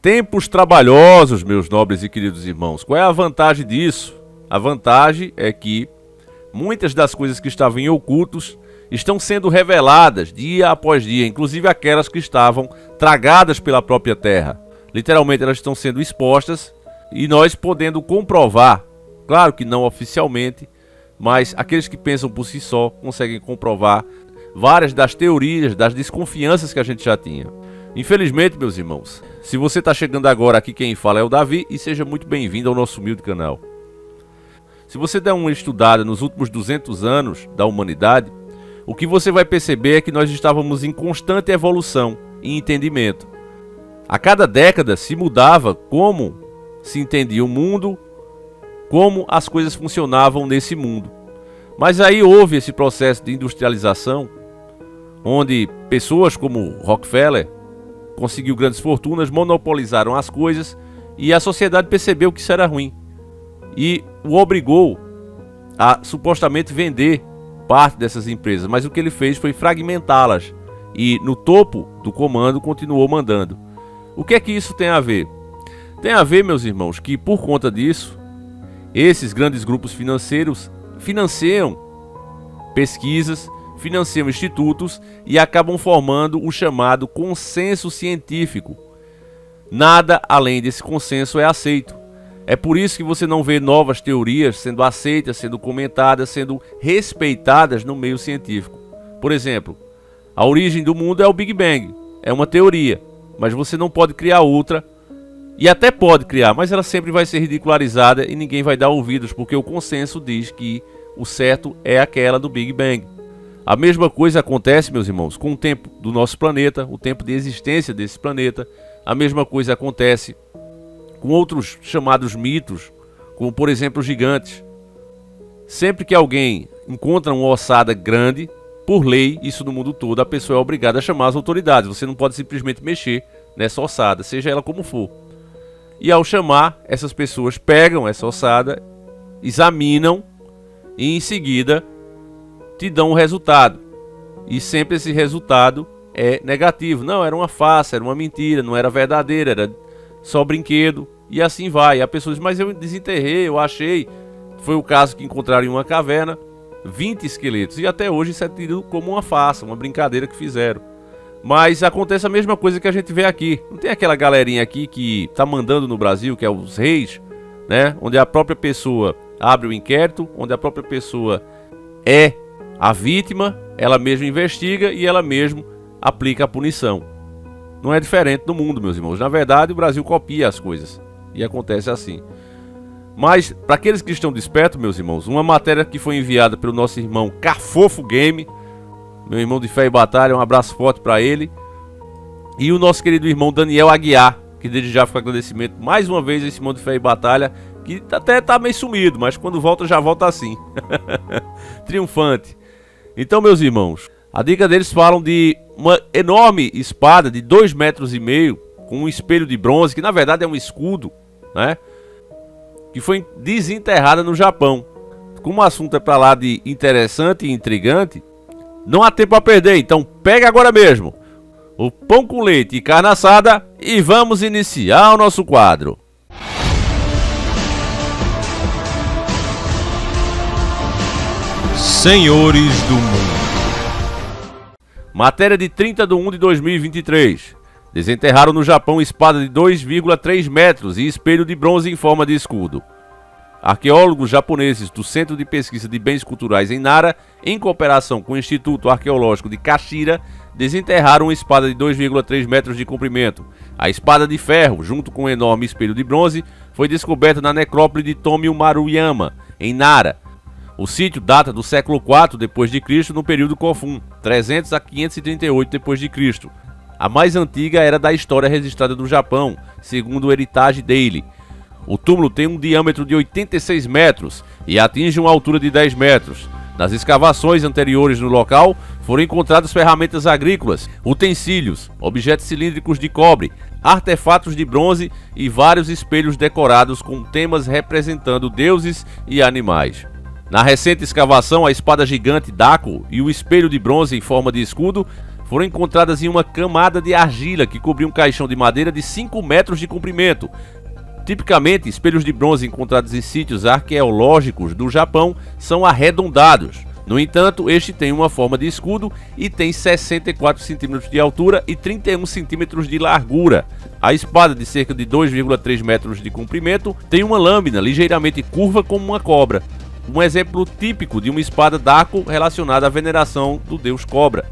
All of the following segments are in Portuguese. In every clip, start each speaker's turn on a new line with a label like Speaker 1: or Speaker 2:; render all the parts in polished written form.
Speaker 1: Tempos trabalhosos, meus nobres e queridos irmãos. Qual é a vantagem disso? A vantagem é que muitas das coisas que estavam em ocultos estão sendo reveladas dia após dia, inclusive aquelas que estavam tragadas pela própria terra. Literalmente elas estão sendo expostas e nós podendo comprovar, claro que não oficialmente, mas aqueles que pensam por si só conseguem comprovar várias das teorias, das desconfianças que a gente já tinha. Infelizmente, meus irmãos, se você está chegando agora aqui, quem fala é o Davi e seja muito bem-vindo ao nosso humilde canal. Se você der uma estudada nos últimos 200 anos da humanidade, o que você vai perceber é que nós estávamos em constante evolução e entendimento. A cada década se mudava como se entendia o mundo, como as coisas funcionavam nesse mundo. Mas aí houve esse processo de industrialização, onde pessoas como Rockefeller conseguiu grandes fortunas, monopolizaram as coisas e a sociedade percebeu que isso era ruim e o obrigou a supostamente vender parte dessas empresas, mas o que ele fez foi fragmentá-las e no topo do comando continuou mandando. O que é que isso tem a ver? Tem a ver, meus irmãos, que por conta disso, esses grandes grupos financeiros financiam pesquisas, financiam institutos e acabam formando o chamado consenso científico. Nada além desse consenso é aceito. É por isso que você não vê novas teorias sendo aceitas, sendo comentadas, sendo respeitadas no meio científico. Por exemplo, a origem do mundo é o Big Bang. É uma teoria, mas você não pode criar outra. E até pode criar, mas ela sempre vai ser ridicularizada e ninguém vai dar ouvidos, porque o consenso diz que o certo é aquela do Big Bang. A mesma coisa acontece, meus irmãos, com o tempo do nosso planeta, o tempo de existência desse planeta. A mesma coisa acontece com outros chamados mitos, como por exemplo os gigantes. Sempre que alguém encontra uma ossada grande, por lei, isso no mundo todo, a pessoa é obrigada a chamar as autoridades. Você não pode simplesmente mexer nessa ossada, seja ela como for. E ao chamar, essas pessoas pegam essa ossada, examinam e em seguida te dão um resultado. E sempre esse resultado é negativo. Não, era uma farsa, era uma mentira, não era verdadeira, era só brinquedo. E assim vai. E a pessoa diz, mas eu desenterrei, eu achei. Foi o caso que encontraram em uma caverna 20 esqueletos. E até hoje isso é tido como uma farsa, uma brincadeira que fizeram. Mas acontece a mesma coisa que a gente vê aqui. Não tem aquela galerinha aqui que tá mandando no Brasil, que é os reis, né? Onde a própria pessoa abre o inquérito, onde a própria pessoa é a vítima, ela mesma investiga e ela mesma aplica a punição. Não é diferente do mundo, meus irmãos. Na verdade, o Brasil copia as coisas. E acontece assim. Mas, para aqueles que estão despertos, meus irmãos, uma matéria que foi enviada pelo nosso irmão Cafofo Game, meu irmão de fé e batalha, um abraço forte para ele. E o nosso querido irmão Daniel Aguiar, que desde já fica agradecimento mais uma vez a esse irmão de fé e batalha, que até tá meio sumido, mas quando volta já volta assim. Triunfante. Então, meus irmãos, a dica deles falam de uma enorme espada de 2,5 metros, com um espelho de bronze, que na verdade é um escudo, né? Que foi desenterrada no Japão. Como o assunto é para lá de interessante e intrigante, não há tempo a perder, então pega agora mesmo o pão com leite e carne assada e vamos iniciar o nosso quadro.
Speaker 2: Senhores do Mundo.
Speaker 1: Matéria de 30 de 1 de 2023. Desenterraram no Japão espada de 2,3 metros e espelho de bronze em forma de escudo. Arqueólogos japoneses do Centro de Pesquisa de Bens Culturais em Nara, em cooperação com o Instituto Arqueológico de Kashira, desenterraram uma espada de 2,3 metros de comprimento. A espada de ferro, junto com um enorme espelho de bronze, foi descoberta na necrópole de Tomio Maruyama, em Nara. O sítio data do século IV d.C., no período Kofun, 300 a 538 d.C. A mais antiga era da história registrada do Japão, segundo o Heritage Daily. O túmulo tem um diâmetro de 86 metros e atinge uma altura de 10 metros. Nas escavações anteriores no local, foram encontradas ferramentas agrícolas, utensílios, objetos cilíndricos de cobre, artefatos de bronze e vários espelhos decorados com temas representando deuses e animais. Na recente escavação, a espada gigante Dako e o espelho de bronze em forma de escudo foram encontradas em uma camada de argila que cobria um caixão de madeira de 5 metros de comprimento. Tipicamente, espelhos de bronze encontrados em sítios arqueológicos do Japão são arredondados. No entanto, este tem uma forma de escudo e tem 64 centímetros de altura e 31 centímetros de largura. A espada, de cerca de 2,3 metros de comprimento, tem uma lâmina ligeiramente curva como uma cobra. Um exemplo típico de uma espada d'arco relacionada à veneração do deus cobra.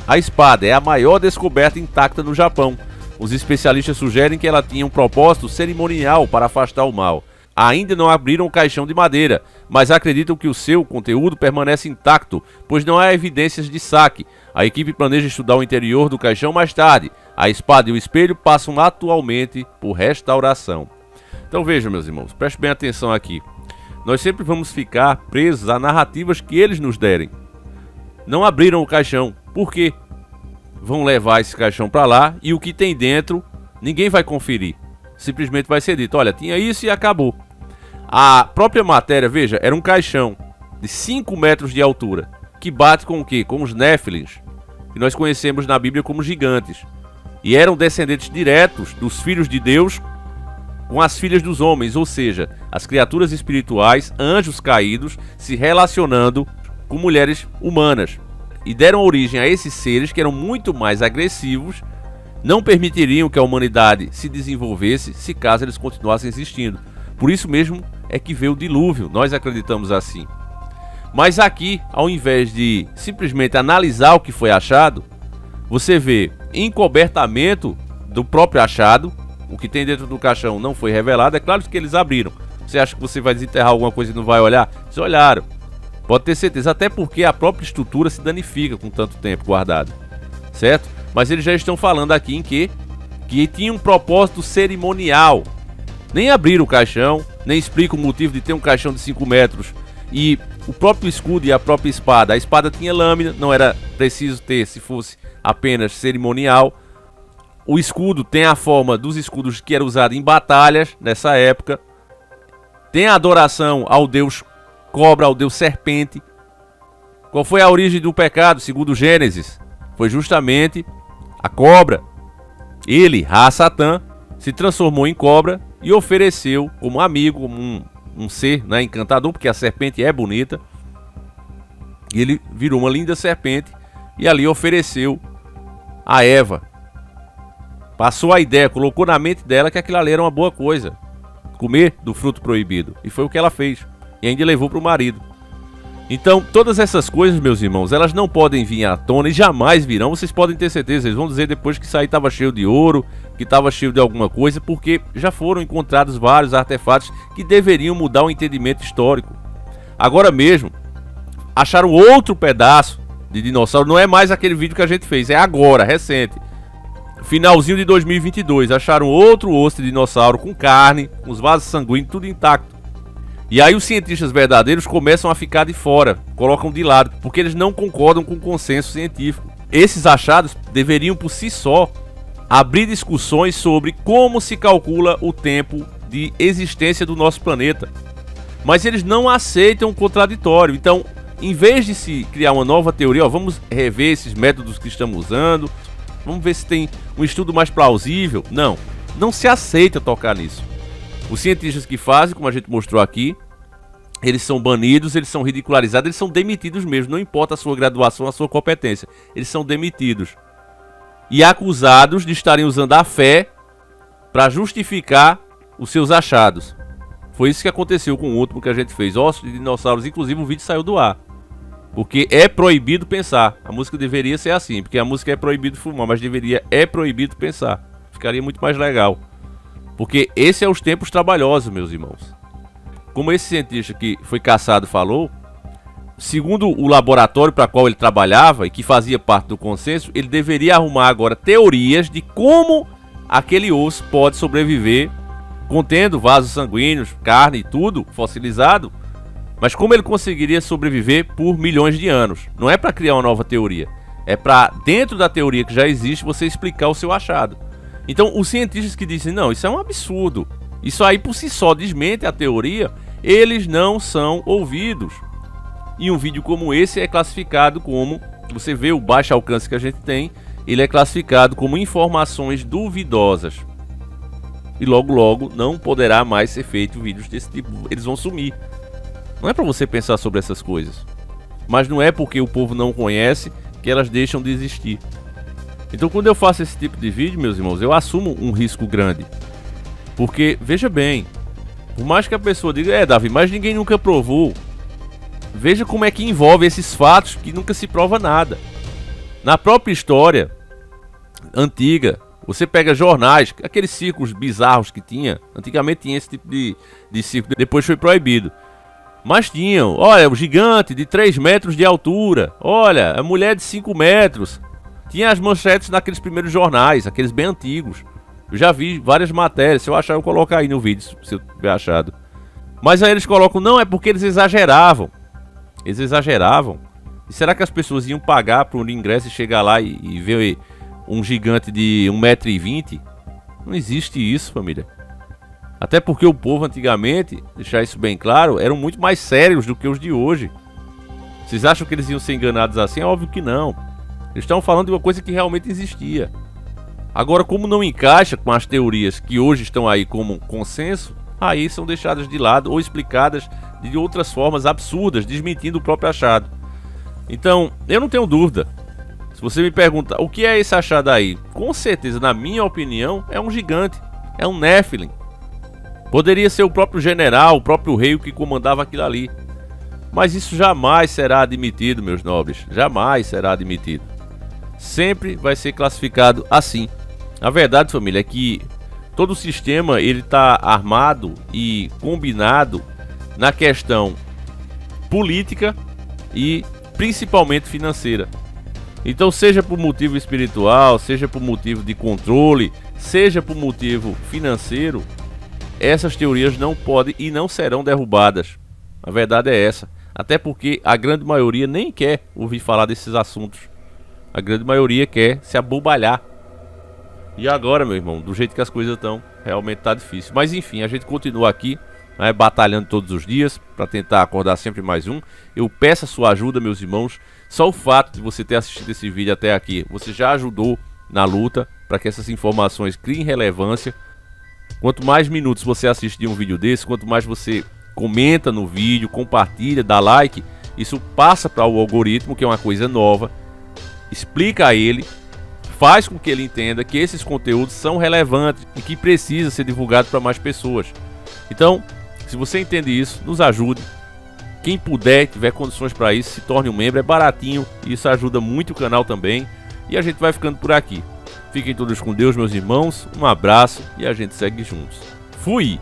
Speaker 1: A espada é a maior descoberta intacta no Japão. Os especialistas sugerem que ela tinha um propósito cerimonial para afastar o mal. Ainda não abriram o caixão de madeira, mas acreditam que o seu conteúdo permanece intacto, pois não há evidências de saque. A equipe planeja estudar o interior do caixão mais tarde. A espada e o espelho passam atualmente por restauração. Então vejam, meus irmãos, preste bem atenção aqui. Nós sempre vamos ficar presos a narrativas que eles nos derem. Não abriram o caixão. Por quê? Vão levar esse caixão para lá e o que tem dentro ninguém vai conferir. Simplesmente vai ser dito, olha, tinha isso e acabou. A própria matéria, veja, era um caixão de 5 metros de altura, que bate com o quê? Com os Néfilins, que nós conhecemos na Bíblia como gigantes. E eram descendentes diretos dos filhos de Deus com as filhas dos homens, ou seja, as criaturas espirituais, anjos caídos, se relacionando com mulheres humanas. E deram origem a esses seres que eram muito mais agressivos, não permitiriam que a humanidade se desenvolvesse se caso eles continuassem existindo. Por isso mesmo é que veio o dilúvio, nós acreditamos assim. Mas aqui, ao invés de simplesmente analisar o que foi achado, você vê encobertamento do próprio achado. O que tem dentro do caixão não foi revelado. É claro que eles abriram. Você acha que você vai desenterrar alguma coisa e não vai olhar? Eles olharam. Pode ter certeza, até porque a própria estrutura se danifica com tanto tempo guardado, certo? Mas eles já estão falando aqui em que tinha um propósito cerimonial. Nem abriram o caixão, nem explicam o motivo de ter um caixão de 5 metros. E o próprio escudo e a própria espada. A espada tinha lâmina, não era preciso ter se fosse apenas cerimonial. O escudo tem a forma dos escudos que era usado em batalhas nessa época. Tem a adoração ao deus cobra, ao deus serpente. Qual foi a origem do pecado, segundo Gênesis? Foi justamente a cobra. Ele, Satã, se transformou em cobra e ofereceu como amigo, como um ser, né, encantador, porque a serpente é bonita. E ele virou uma linda serpente e ali ofereceu a Eva. Passou a ideia, colocou na mente dela que aquilo ali era uma boa coisa, comer do fruto proibido. E foi o que ela fez. E ainda levou para o marido. Então, todas essas coisas, meus irmãos, elas não podem vir à tona e jamais virão. Vocês podem ter certeza, eles vão dizer depois que isso aí estava cheio de ouro, que estava cheio de alguma coisa, porque já foram encontrados vários artefatos que deveriam mudar o entendimento histórico. Agora mesmo, acharam outro pedaço de dinossauro, não é mais aquele vídeo que a gente fez, é agora, recente. Finalzinho de 2022, acharam outro osso de dinossauro com carne, com os vasos sanguíneos, tudo intacto. E aí os cientistas verdadeiros começam a ficar de fora, colocam de lado, porque eles não concordam com o consenso científico. Esses achados deveriam por si só abrir discussões sobre como se calcula o tempo de existência do nosso planeta. Mas eles não aceitam o contraditório. Então, em vez de se criar uma nova teoria, ó, vamos rever esses métodos que estamos usando, vamos ver se tem um estudo mais plausível. Não se aceita tocar nisso. Os cientistas que fazem, como a gente mostrou aqui, eles são banidos, eles são ridicularizados, eles são demitidos mesmo. Não importa a sua graduação, a sua competência. Eles são demitidos. E acusados de estarem usando a fé para justificar os seus achados. Foi isso que aconteceu com o último que a gente fez. Ossos de dinossauros, inclusive o vídeo saiu do ar. Porque é proibido pensar. A música deveria ser assim, porque a música é proibido fumar, mas é proibido pensar. Ficaria muito mais legal. Porque esse é os tempos trabalhosos, meus irmãos. Como esse cientista que foi caçado falou, segundo o laboratório para qual ele trabalhava e que fazia parte do consenso, ele deveria arrumar agora teorias de como aquele osso pode sobreviver, contendo vasos sanguíneos, carne e tudo fossilizado, mas como ele conseguiria sobreviver por milhões de anos. Não é para criar uma nova teoria, é para, dentro da teoria que já existe, você explicar o seu achado. Então, os cientistas que dizem, não, isso é um absurdo, isso aí por si só desmente a teoria, eles não são ouvidos. E um vídeo como esse é classificado como você vê o baixo alcance que a gente tem, ele é classificado como informações duvidosas. E logo logo não poderá mais ser feito vídeos desse tipo, eles vão sumir. Não é para você pensar sobre essas coisas, mas não é porque o povo não conhece que elas deixam de existir. Então quando eu faço esse tipo de vídeo, meus irmãos, eu assumo um risco grande. Porque, veja bem, por mais que a pessoa diga, Davi, mas ninguém nunca provou. Veja como é que envolve esses fatos que nunca se prova nada. Na própria história antiga, você pega jornais, aqueles círculos bizarros que tinha. Antigamente tinha esse tipo de círculo, depois foi proibido. Mas tinham, olha, o gigante de 3 metros de altura. Olha, a mulher de 5 metros. Tinha as manchetes naqueles primeiros jornais, aqueles bem antigos. Eu já vi várias matérias, se eu achar eu coloco aí no vídeo, se eu tiver achado. Mas aí eles colocam, não, é porque eles exageravam. Eles exageravam. E será que as pessoas iam pagar por um ingresso e chegar lá e ver um gigante de 1,20 m? Não existe isso, família. Até porque o povo antigamente, deixar isso bem claro, eram muito mais sérios do que os de hoje. Vocês acham que eles iam ser enganados assim? É óbvio que não. Eles estão falando de uma coisa que realmente existia. Agora, como não encaixa com as teorias que hoje estão aí como consenso, aí são deixadas de lado ou explicadas de outras formas absurdas, desmentindo o próprio achado. Então, eu não tenho dúvida. Se você me perguntar o que é esse achado aí, com certeza, na minha opinião, é um gigante, é um Nephilim. Poderia ser o próprio general, o próprio rei que comandava aquilo ali. Mas isso jamais será admitido, meus nobres, jamais será admitido. Sempre vai ser classificado assim. A verdade, família, é que todo o sistema ele está armado e combinado na questão política e principalmente financeira. Então, seja por motivo espiritual, seja por motivo de controle, seja por motivo financeiro, essas teorias não podem e não serão derrubadas. A verdade é essa. Até porque a grande maioria nem quer ouvir falar desses assuntos. A grande maioria quer se abobalhar. E agora, meu irmão, do jeito que as coisas estão, realmente tá difícil. Mas enfim, a gente continua aqui, né, batalhando todos os dias para tentar acordar sempre mais um. Eu peço a sua ajuda, meus irmãos. Só o fato de você ter assistido esse vídeo até aqui, você já ajudou na luta para que essas informações criem relevância. Quanto mais minutos você assiste de um vídeo desse, quanto mais você comenta no vídeo, compartilha, dá like, isso passa para o algoritmo, que é uma coisa nova, explica a ele, faz com que ele entenda que esses conteúdos são relevantes e que precisam ser divulgados para mais pessoas. Então, se você entende isso, nos ajude. Quem puder, tiver condições para isso, se torne um membro, é baratinho e isso ajuda muito o canal também. E a gente vai ficando por aqui. Fiquem todos com Deus, meus irmãos, um abraço e a gente segue juntos. Fui!